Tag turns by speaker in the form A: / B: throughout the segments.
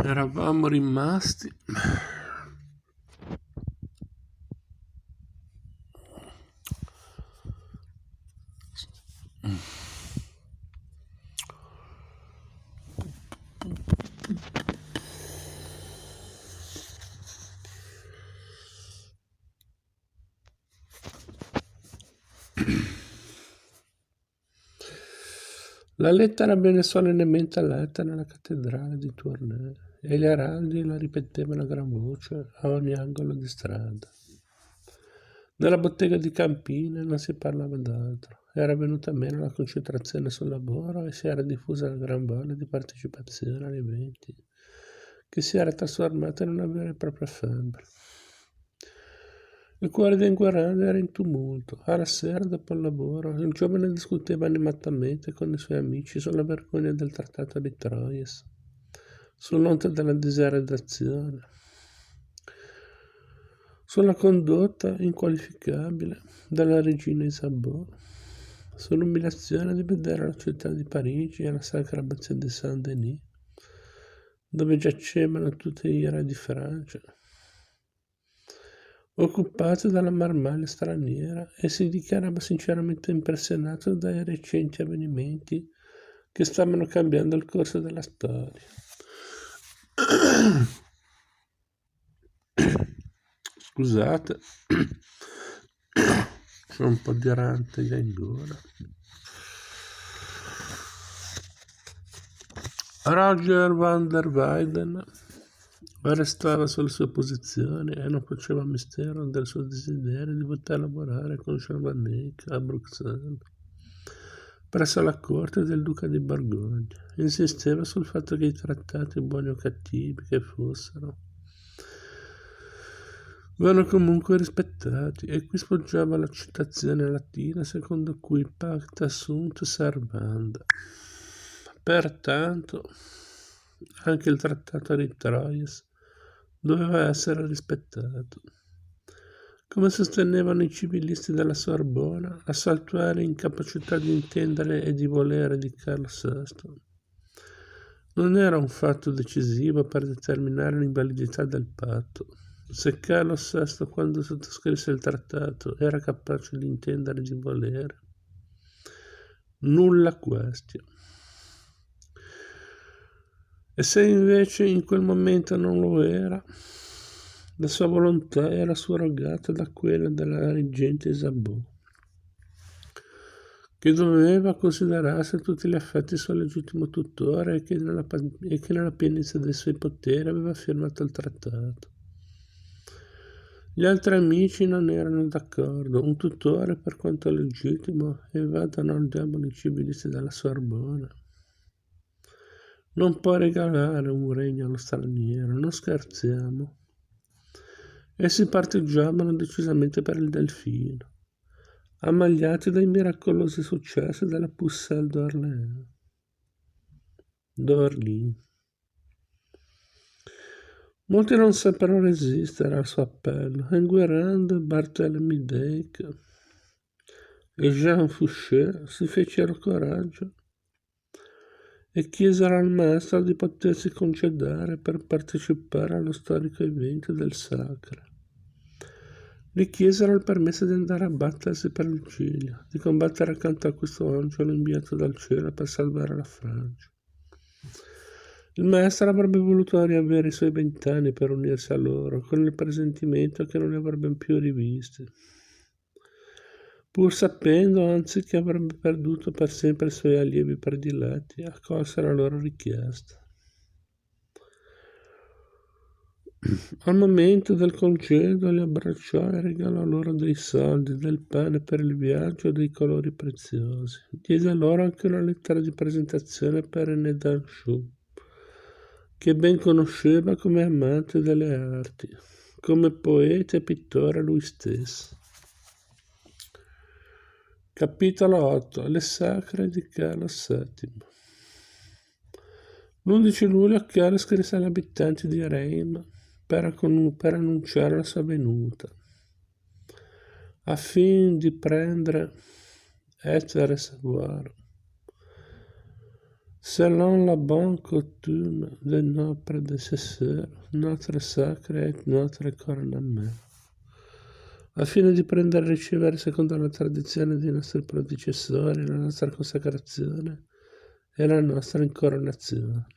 A: Eravamo rimasti la lettera venne solennemente letta nella cattedrale di Tournai e gli araldi la ripetevano a gran voce a ogni angolo di strada. Nella bottega di Campine non si parlava d'altro, era venuta meno la concentrazione sul lavoro e si era diffusa la gran voglia di partecipazione agli eventi, che si era trasformata in una vera e propria febbre. Il cuore di Enguerrand era in tumulto. Alla sera, dopo il lavoro, il giovane discuteva animatamente con i suoi amici sulla vergogna del trattato di Troyes, sull'onta della diseredazione, sulla condotta inqualificabile della regina Isabeau, sull'umiliazione di vedere la città di Parigi e la sacra abbazia di Saint-Denis, dove giacevano tutti i re di Francia, occupate dalla marmaglia straniera, e si dichiarava sinceramente impressionato dai recenti avvenimenti che stavano cambiando il corso della storia. Scusate, c'è un po' di rante in gola. Roger van der Weyden restava sulle sue posizioni e non faceva mistero del suo desiderio di poter lavorare con Champagnac a Bruxelles, presso la corte del duca di Borgogna. Insisteva sul fatto che i trattati, buoni o cattivi che fossero, vanno comunque rispettati, e qui sfoggiava la citazione latina secondo cui pacta sunt servanda. Pertanto anche il trattato di Troyes doveva essere rispettato. Come sostenevano i civilisti della Sorbona, la saltuaria incapacità di intendere e di volere di Carlo VI non era un fatto decisivo per determinare l'invalidità del patto. Se Carlo VI, quando sottoscrisse il trattato, era capace di intendere e di volere, nulla questione. E se invece in quel momento non lo era, la sua volontà era surrogata da quella della reggente Isabeau, che doveva considerarsi a tutti gli effetti suo legittimo tutore e che nella pienezza dei suoi poteri aveva firmato il trattato. Gli altri amici non erano d'accordo. Un tutore, per quanto legittimo, evadano al diavolo i civilisti della Sorbona. Non può regalare un regno allo straniero, non scherziamo. Essi parteggiavano decisamente per il Delfino, ammagliati dai miracolosi successi della Pucelle d'Orly. Molti non seppero resistere al suo appello. Enguerrand, Barthélemy Dijk e Jean Fouché si fecero coraggio e chiesero al maestro di potersi concedere per partecipare allo storico evento del Sacre. Gli chiesero il permesso di andare a battersi per il ciglio, di combattere accanto a questo angelo inviato dal cielo per salvare la Francia. Il maestro avrebbe voluto riavere i suoi 20 anni per unirsi a loro, con il presentimento che non li avrebbe più rivisti, pur sapendo anzi che avrebbe perduto per sempre i suoi allievi prediletti, accolse la loro richiesta. Al momento del congedo li abbracciò e regalò loro dei soldi, del pane per il viaggio e dei colori preziosi. Diede loro anche una lettera di presentazione per René Danchou, che ben conosceva come amante delle arti, come poeta e pittore lui stesso. Capitolo 8. Le sacre di Carlo VII. L'11 luglio Carlo scrisse agli abitanti di Reims per annunciare la sua venuta, afin di prendere et savoir, selon la bonne coutume de nos prédécesseurs, notre sacre et notre cornement, al fine di prendere e ricevere secondo la tradizione dei nostri predecessori la nostra consacrazione e la nostra incoronazione.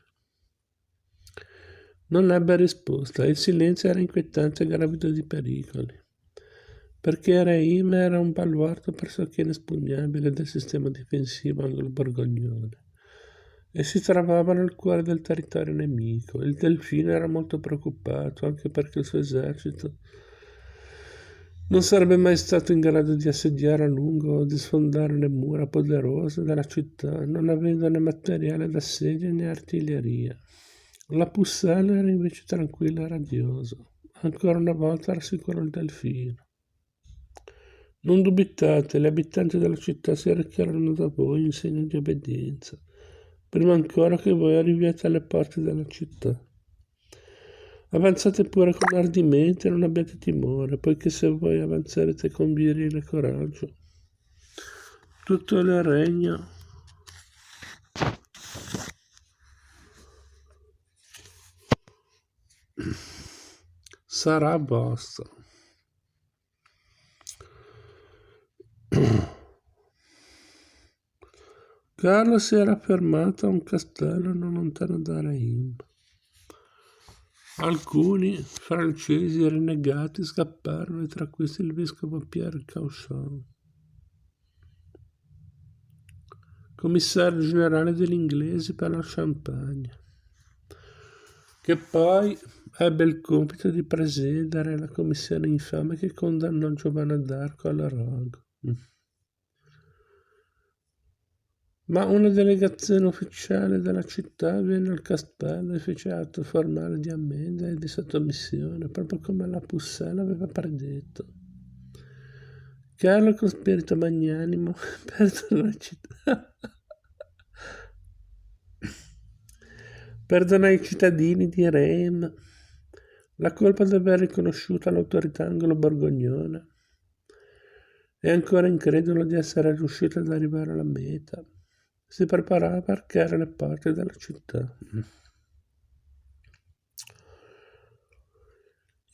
A: Non ebbe risposta, il silenzio era inquietante e gravido di pericoli, perché Reims era un baluardo pressoché inespugnabile del sistema difensivo anglo-borgognone e si trovava nel cuore del territorio nemico. Il Delfino era molto preoccupato, anche perché il suo esercito non sarebbe mai stato in grado di assediare a lungo o di sfondare le mura poderose della città, non avendo né materiale d'assedio né artiglieria. La Pucelle era invece tranquillo e radioso. Ancora una volta rassicurò il Delfino. Non dubitate, gli abitanti della città si recheranno da voi in segno di obbedienza, prima ancora che voi arriviate alle porte della città. Avanzate pure con ardimento e non abbiate timore, poiché se voi avanzerete con virile coraggio, tutto il regno sarà vostro. Carlo si era fermato a un castello non lontano da Reims. Alcuni francesi rinnegati scapparono e tra questi il vescovo Pierre Cauchon, commissario generale degli inglesi per la Champagne, che poi ebbe il compito di presiedere la commissione infame che condannò Giovanna d'Arco alla rogo. Ma una delegazione ufficiale della città venne al castello e fece atto formale di ammenda e di sottomissione, proprio come la Pucelle aveva predetto. Carlo, con spirito magnanimo, perdonò i cittadini di Reims la colpa di aver riconosciuto l'autorità anglo-borgognona e ancora incredulo di essere riuscito ad arrivare alla meta. Si preparava a varcare le porte della città.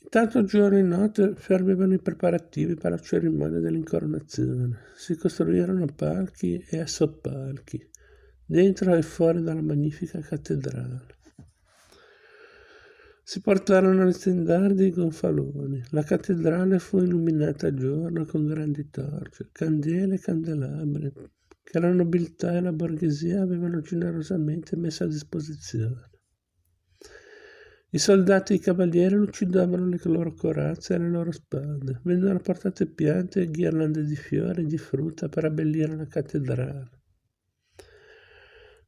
A: Intanto giorno e notte fermavano i preparativi per la cerimonia dell'incoronazione. Si costruirono palchi e soppalchi, dentro e fuori dalla magnifica cattedrale. Si portarono gli stendardi e i gonfaloni. La cattedrale fu illuminata a giorno con grandi torce, candele e candelabri, che la nobiltà e la borghesia avevano generosamente messo a disposizione. I soldati e i cavalieri lucidavano le loro corazze e le loro spade. Vennero portate piante e ghirlande di fiori e di frutta per abbellire la cattedrale.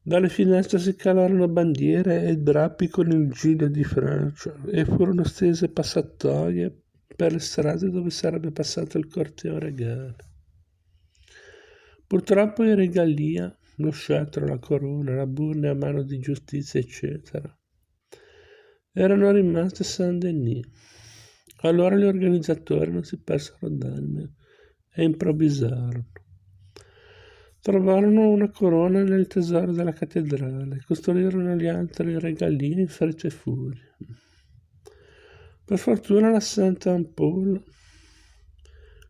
A: Dalle finestre si calarono bandiere e drappi con il giglio di Francia e furono stese passatoie per le strade dove sarebbe passato il corteo regale. Purtroppo i regalia, lo scettro, la corona, la burna a mano di giustizia, eccetera, erano rimasti a Saint-Denis. Allora gli organizzatori non si persero d'animo e improvvisarono. Trovarono una corona nel tesoro della cattedrale, costruirono gli altri regalia in fretta e furia. Per fortuna la Santa Ampoule,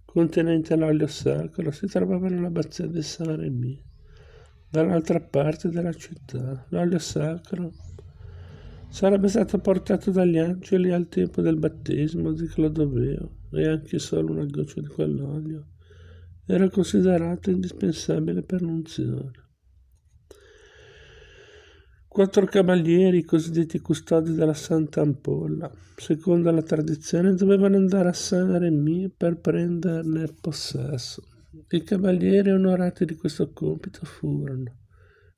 A: contenente l'olio sacro, si trovava nell'abbazia di Saint-Rémy, dall'altra parte della città. L'olio sacro sarebbe stato portato dagli angeli al tempo del battesimo di Clodoveo e anche solo una goccia di quell'olio era considerato indispensabile per l'unzione. 4 cavalieri, cosiddetti custodi della Santa Ampolla, secondo la tradizione dovevano andare a Saint-Rémy per prenderne possesso. I cavalieri onorati di questo compito furono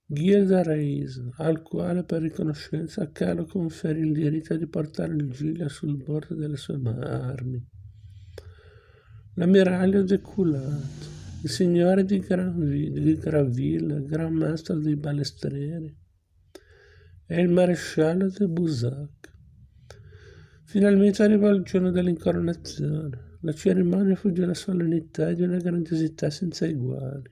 A: Guy de Reis, al quale per riconoscenza Carlo conferì il diritto di portare il giglio sul bordo delle sue armi. L'ammiraglio de Coulat, il signore di Graville, gran maestro dei balestrieri, e il maresciallo de Busac. Finalmente arrivò il giorno dell'incoronazione. La cerimonia fu di una solennità e di una grandiosità senza eguali.